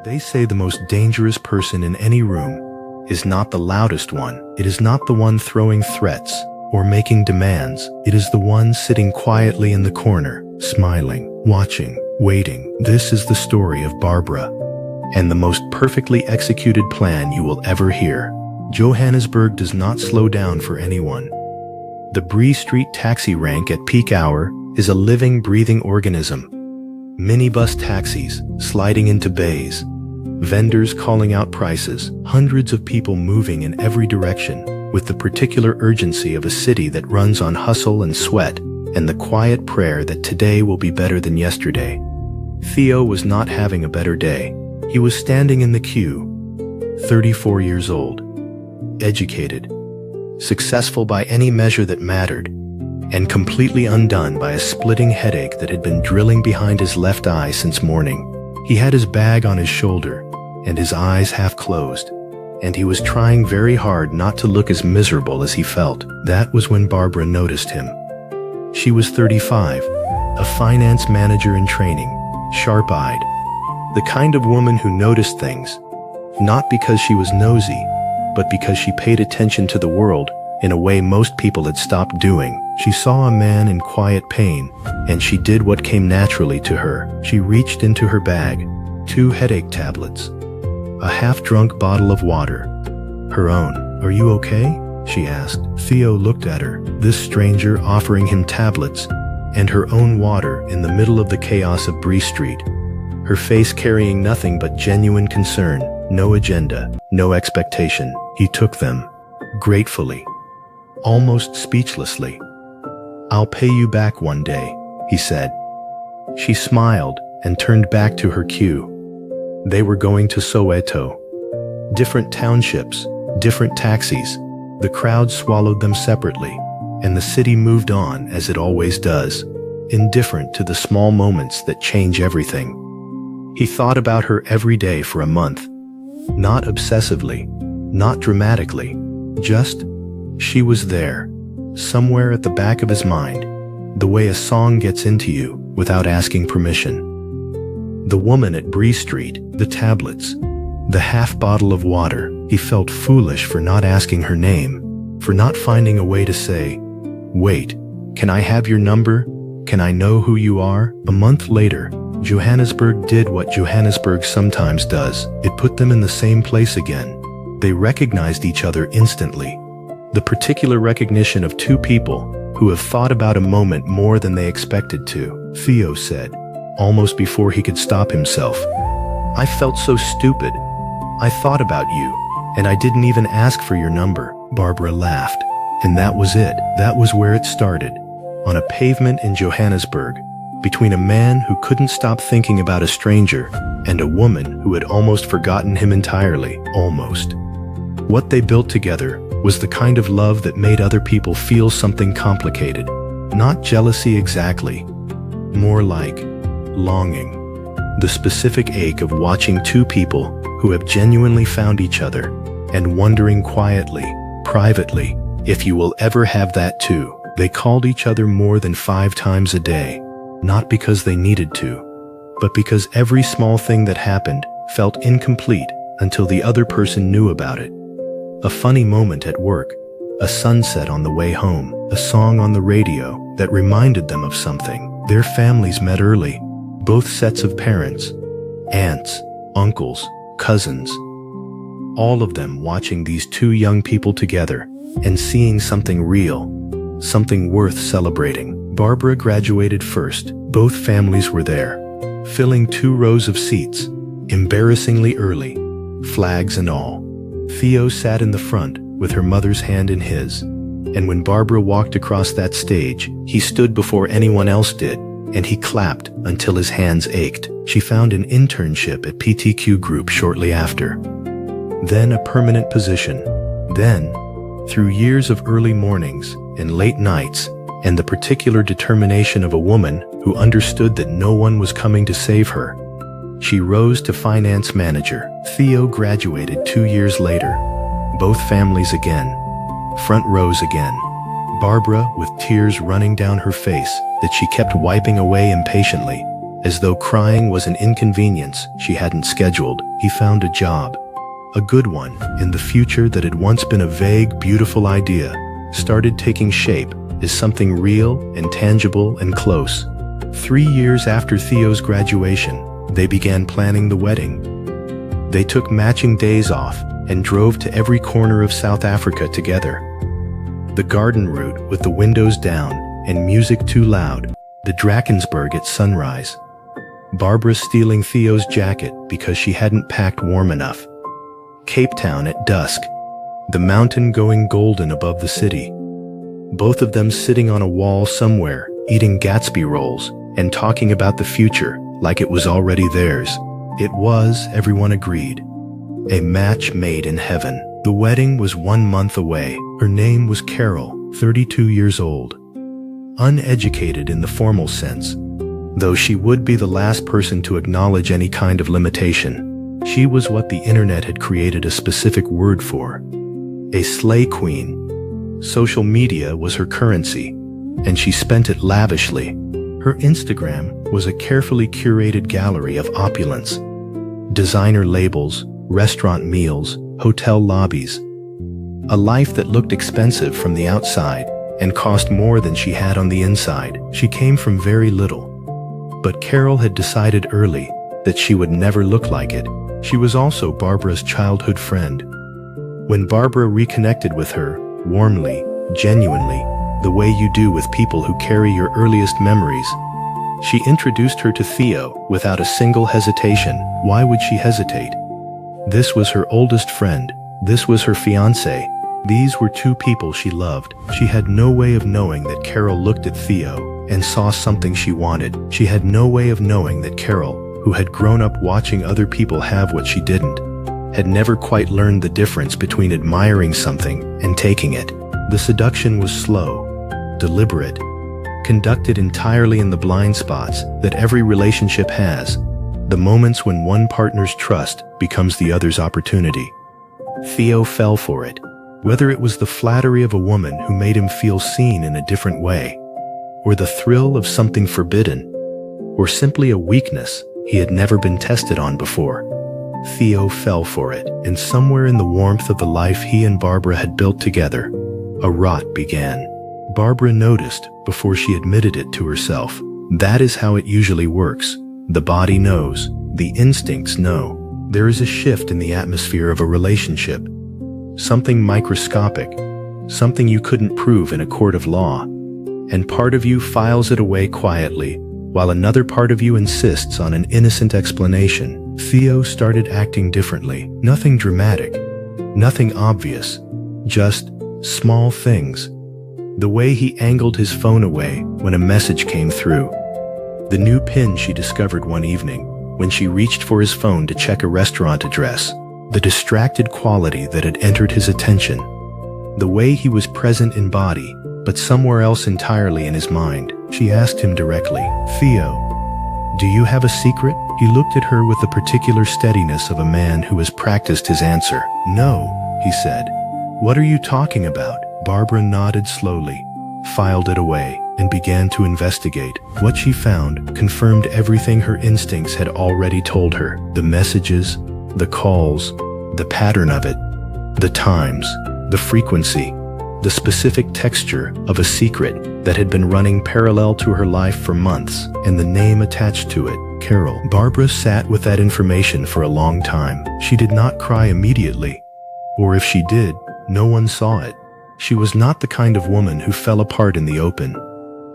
They say the most dangerous person in any room is not the loudest one. It is not the one throwing threats or making demands. It is the one sitting quietly in the corner, smiling, watching, waiting. This is the story of Barbara, and the most perfectly executed plan you will ever hear. Johannesburg does not slow down for anyone. The Bree Street taxi rank at peak hour is a living, breathing organism. Minibus taxis sliding into bays, vendors calling out prices, hundreds of people moving in every direction with the particular urgency of a city that runs on hustle and sweat and the quiet prayer that today will be better than yesterday. Theo was not having a better day. He was standing in the queue, 34 years old, educated, successful by any measure that mattered, and completely undone by a splitting headache that had been drilling behind his left eye since morning. He had his bag on his shoulder and his eyes half closed, and he was trying very hard not to look as miserable as he felt. That was when Barbara noticed him. She was 35, a finance manager in training, sharp-eyed, the kind of woman who noticed things, not because she was nosy, but because she paid attention to the world in a way most people had stopped doing. She saw a man in quiet pain, and she did what came naturally to her. She reached into her bag, 2 headache tablets, a half-drunk bottle of water, her own. "Are you okay?" she asked. Theo looked at her, this stranger offering him tablets and her own water in the middle of the chaos of Bree Street, her face carrying nothing but genuine concern, no agenda, no expectation. He took them, gratefully, almost speechlessly. "I'll pay you back one day," he said. She smiled and turned back to her queue. They were going to Soweto. Different townships, different taxis. The crowd swallowed them separately, and the city moved on as it always does, indifferent to the small moments that change everything. He thought about her every day for a month. Not obsessively, not dramatically, just, she was there, somewhere at the back of his mind, the way a song gets into you without asking permission. The woman at Bree Street, the tablets, the half bottle of water. He felt foolish for not asking her name, for not finding a way to say, "Wait, can I have your number? Can I know who you are?" A month later, Johannesburg did what Johannesburg sometimes does. It put them in the same place again. They recognized each other instantly. The particular recognition of 2 people who have thought about a moment more than they expected to. Theo said, almost before he could stop himself, "I felt so stupid. I thought about you, and I didn't even ask for your number." Barbara laughed. And that was it. That was where it started. On a pavement in Johannesburg, between a man who couldn't stop thinking about a stranger and a woman who had almost forgotten him entirely. Almost. What they built together was the kind of love that made other people feel something complicated. Not jealousy exactly, more like longing. The specific ache of watching 2 people who have genuinely found each other and wondering quietly, privately, if you will ever have that too. They called each other more than 5 times a day, not because they needed to, but because every small thing that happened felt incomplete until the other person knew about it. A funny moment at work, a sunset on the way home, a song on the radio that reminded them of something. Their families met early, both sets of parents, aunts, uncles, cousins, all of them watching these 2 young people together and seeing something real, something worth celebrating. Barbara graduated first. Both families were there, filling 2 rows of seats, embarrassingly early, flags and all. Theo sat in the front with her mother's hand in his, and when Barbara walked across that stage, he stood before anyone else did, and he clapped until his hands ached. She found an internship at PTQ Group shortly after, then a permanent position. Then, through years of early mornings and late nights, and the particular determination of a woman who understood that no one was coming to save her, she rose to finance manager. Theo graduated 2 years later. Both families again, front rows again. Barbara with tears running down her face that she kept wiping away impatiently As though crying was an inconvenience she hadn't scheduled, he found a job. A good one, in the future that had once been a vague, beautiful idea, started taking shape as something real and tangible and close. 3 years after Theo's graduation, they began planning the wedding. They took matching days off and drove to every corner of South Africa together. The garden route with the windows down and music too loud, the Drakensberg at sunrise. Barbara stealing Theo's jacket because she hadn't packed warm enough. Cape Town at dusk, the mountain going golden above the city. Both of them sitting on a wall somewhere, eating Gatsby rolls and talking about the future like it was already theirs. It was, everyone agreed, a match made in heaven. The wedding was 1 month away. Her name was Carol, 32 years old. Uneducated in the formal sense, though she would be the last person to acknowledge any kind of limitation. She was what the internet had created a specific word for. A slay queen. Social media was her currency, and she spent it lavishly. Her Instagram was a carefully curated gallery of opulence. Designer labels, restaurant meals, hotel lobbies. A life that looked expensive from the outside and cost more than she had on the inside. She came from very little. But Carol had decided early that she would never look like it. She was also Barbara's childhood friend. When Barbara reconnected with her, warmly, genuinely, the way you do with people who carry your earliest memories, she introduced her to Theo without a single hesitation. Why would she hesitate? This was her oldest friend. This was her fiancé. These were two people she loved. She had no way of knowing that Carol looked at Theo and saw something she wanted. She had no way of knowing that Carol, who had grown up watching other people have what she didn't, had never quite learned the difference between admiring something and taking it. The seduction was slow, deliberate, conducted entirely in the blind spots that every relationship has, the moments when one partner's trust becomes the other's opportunity. Theo fell for it, whether it was the flattery of a woman who made him feel seen in a different way, or the thrill of something forbidden, or simply a weakness he had never been tested on before. Theo fell for it, and somewhere in the warmth of the life he and Barbara had built together, a rot began. Barbara noticed before she admitted it to herself. That is how it usually works. The body knows. The instincts know. There is a shift in the atmosphere of a relationship. Something microscopic. Something you couldn't prove in a court of law. And part of you files it away quietly, while another part of you insists on an innocent explanation. Theo started acting differently. Nothing dramatic. Nothing obvious. Just small things. The way he angled his phone away when a message came through. The new pin she discovered one evening when she reached for his phone to check a restaurant address. The distracted quality that had entered his attention. The way he was present in body, but somewhere else entirely in his mind. She asked him directly, "Theo, do you have a secret?" He looked at her with the particular steadiness of a man who has practiced his answer. "No," he said. "What are you talking about?" Barbara nodded slowly, filed it away, and began to investigate. What she found confirmed everything her instincts had already told her. The messages, the calls, the pattern of it, the times, the frequency, the specific texture of a secret that had been running parallel to her life for months, and the name attached to it, Carol. Barbara sat with that information for a long time. She did not cry immediately, or if she did, no one saw it. She was not the kind of woman who fell apart in the open.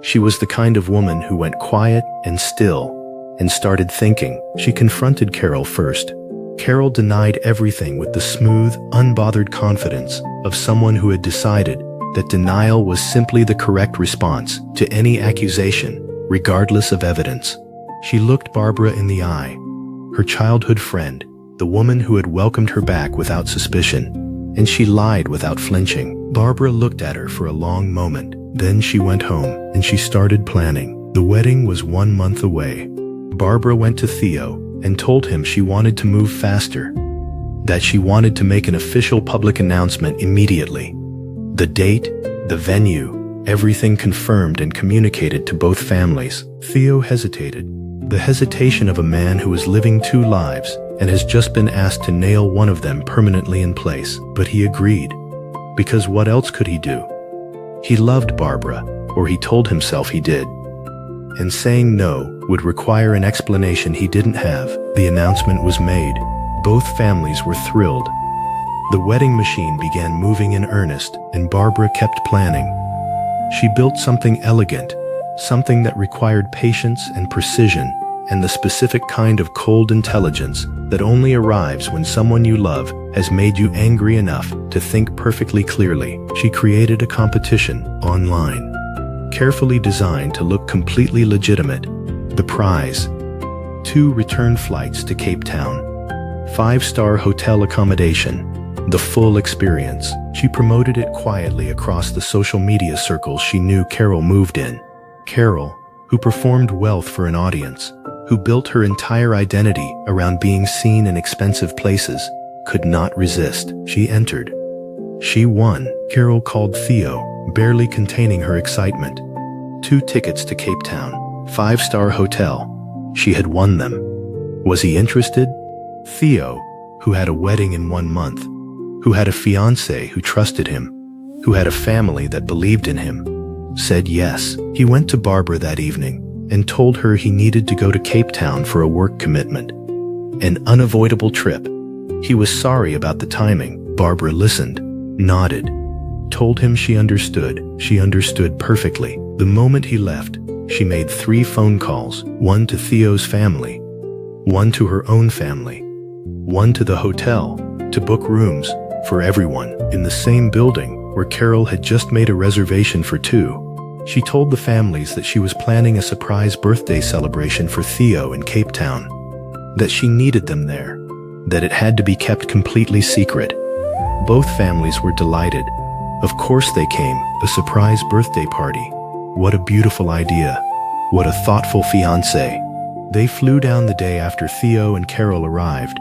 She was the kind of woman who went quiet and still and started thinking. She confronted Carol first. Carol denied everything with the smooth, unbothered confidence of someone who had decided that denial was simply the correct response to any accusation, regardless of evidence. She looked Barbara in the eye, her childhood friend, the woman who had welcomed her back without suspicion, and she lied without flinching. Barbara looked at her for a long moment. Then she went home, and she started planning. The wedding was 1 month away. Barbara went to Theo and told him she wanted to move faster, that she wanted to make an official public announcement immediately. The date, the venue, everything confirmed and communicated to both families. Theo hesitated. The hesitation of a man who is living two lives and has just been asked to nail one of them permanently in place. But he agreed. Because what else could he do? He loved Barbara, or he told himself he did. And saying no would require an explanation he didn't have. The announcement was made. Both families were thrilled. The wedding machine began moving in earnest, and Barbara kept planning. She built something elegant, something that required patience and precision, and the specific kind of cold intelligence that only arrives when someone you love has made you angry enough to think perfectly clearly. She created a competition online, carefully designed to look completely legitimate. The prize: 2 return flights to Cape Town, 5-star hotel accommodation, the full experience. She promoted it quietly across the social media circles she knew Carol moved in. Carol, who performed wealth for an audience, who built her entire identity around being seen in expensive places, could not resist. She entered. She won. Carol called Theo, barely containing her excitement. 2 tickets to Cape Town, 5-star hotel. She had won them. Was he interested? Theo, who had a wedding in 1 month, who had a fiancé who trusted him, who had a family that believed in him, said yes. He went to Barbara that evening and told her he needed to go to Cape Town for a work commitment. An unavoidable trip. He was sorry about the timing. Barbara listened, nodded, told him she understood. She understood perfectly. The moment he left, she made 3 phone calls, 1 to Theo's family, 1 to her own family, 1 to the hotel, to book rooms for everyone in the same building where Carol had just made a reservation for 2. She told the families that she was planning a surprise birthday celebration for Theo in Cape Town, that she needed them there, that it had to be kept completely secret. Both families were delighted. Of course they came, a surprise birthday party. What a beautiful idea. What a thoughtful fiancé. They flew down the day after Theo and Carol arrived.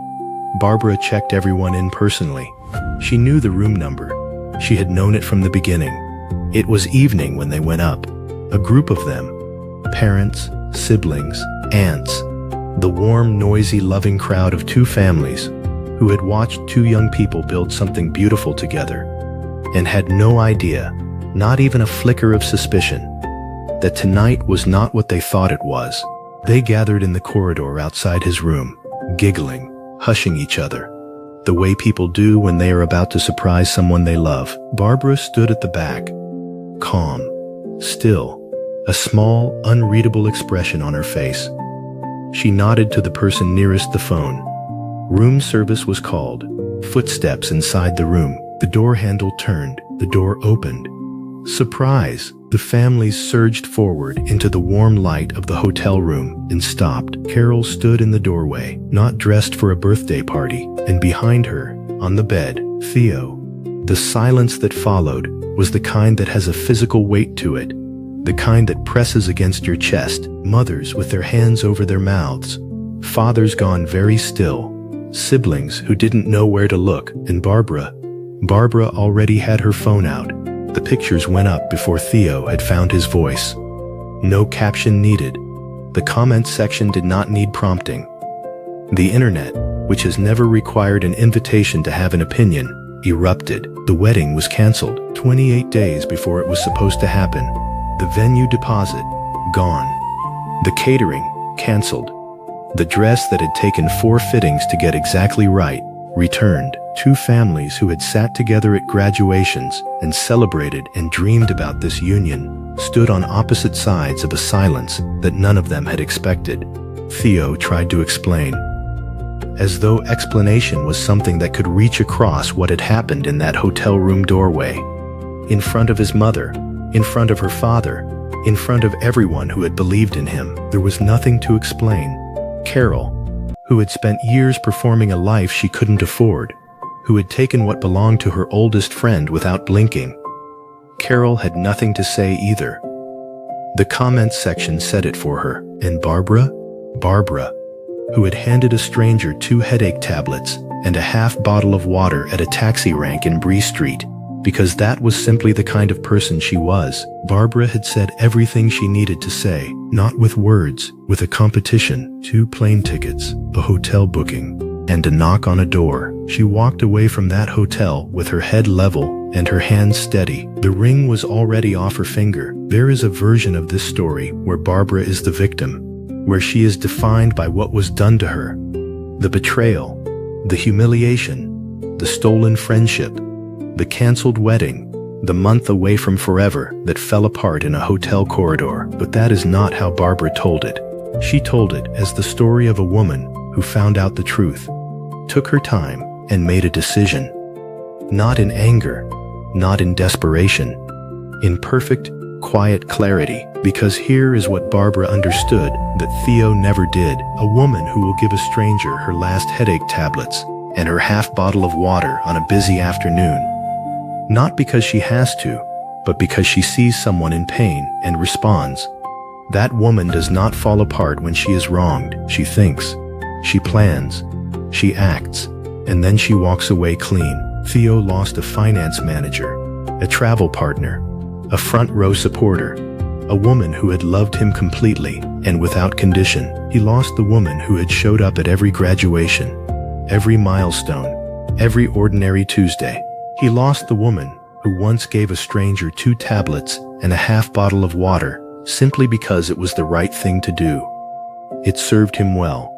Barbara checked everyone in personally. She knew the room number. She had known it from the beginning. It was evening when they went up. A group of them. Parents, siblings, aunts. The warm, noisy, loving crowd of 2 families who had watched 2 young people build something beautiful together and had no idea, not even a flicker of suspicion, that tonight was not what they thought it was. They gathered in the corridor outside his room, giggling, hushing each other, the way people do when they are about to surprise someone they love. Barbara stood at the back, calm, still, a small, unreadable expression on her face. She nodded to the person nearest the phone. Room service was called. Footsteps inside the room. The door handle turned. The door opened. Surprise! The families surged forward into the warm light of the hotel room and stopped. Carol stood in the doorway, not dressed for a birthday party, and behind her, on the bed, Theo. The silence that followed was the kind that has a physical weight to it, the kind that presses against your chest. Mothers with their hands over their mouths, fathers gone very still, siblings who didn't know where to look, and Barbara already had her phone out. The pictures went up before Theo had found his voice. No caption needed. The comments section did not need prompting. The internet, which has never required an invitation to have an opinion, erupted. The wedding was canceled 28 days before it was supposed to happen. The venue deposit, gone. The catering, canceled. The dress that had taken 4 fittings to get exactly right, returned. 2 families who had sat together at graduations and celebrated and dreamed about this union stood on opposite sides of a silence that none of them had expected. Theo tried to explain, as though explanation was something that could reach across what had happened in that hotel room doorway. In front of his mother, in front of her father, in front of everyone who had believed in him, there was nothing to explain. Carol, who had spent years performing a life she couldn't afford, who had taken what belonged to her oldest friend without blinking. Carol had nothing to say either. The comments section said it for her. And Barbara, who had handed a stranger 2 headache tablets and a half bottle of water at a taxi rank in Bree Street, because that was simply the kind of person she was. Barbara had said everything she needed to say, not with words, with a competition, 2 plane tickets, a hotel booking, and a knock on a door. She walked away from that hotel with her head level and her hands steady. The ring was already off her finger. There is a version of this story where Barbara is the victim, where she is defined by what was done to her. The betrayal, the humiliation, the stolen friendship, the canceled wedding, the month away from forever that fell apart in a hotel corridor. But that is not how Barbara told it. She told it as the story of a woman who found out the truth, took her time, and made a decision. Not in anger, not in desperation, in perfect, quiet clarity. Because here is what Barbara understood that Theo never did. A woman who will give a stranger her last headache tablets and her half bottle of water on a busy afternoon. Not because she has to, but because she sees someone in pain and responds. That woman does not fall apart when she is wronged. She thinks, she plans, she acts, and then she walks away clean. Theo lost a finance manager, a travel partner, a front row supporter, a woman who had loved him completely and without condition. He lost the woman who had showed up at every graduation, every milestone, every ordinary Tuesday. He lost the woman who once gave a stranger 2 tablets and a half bottle of water simply because it was the right thing to do. It served him well.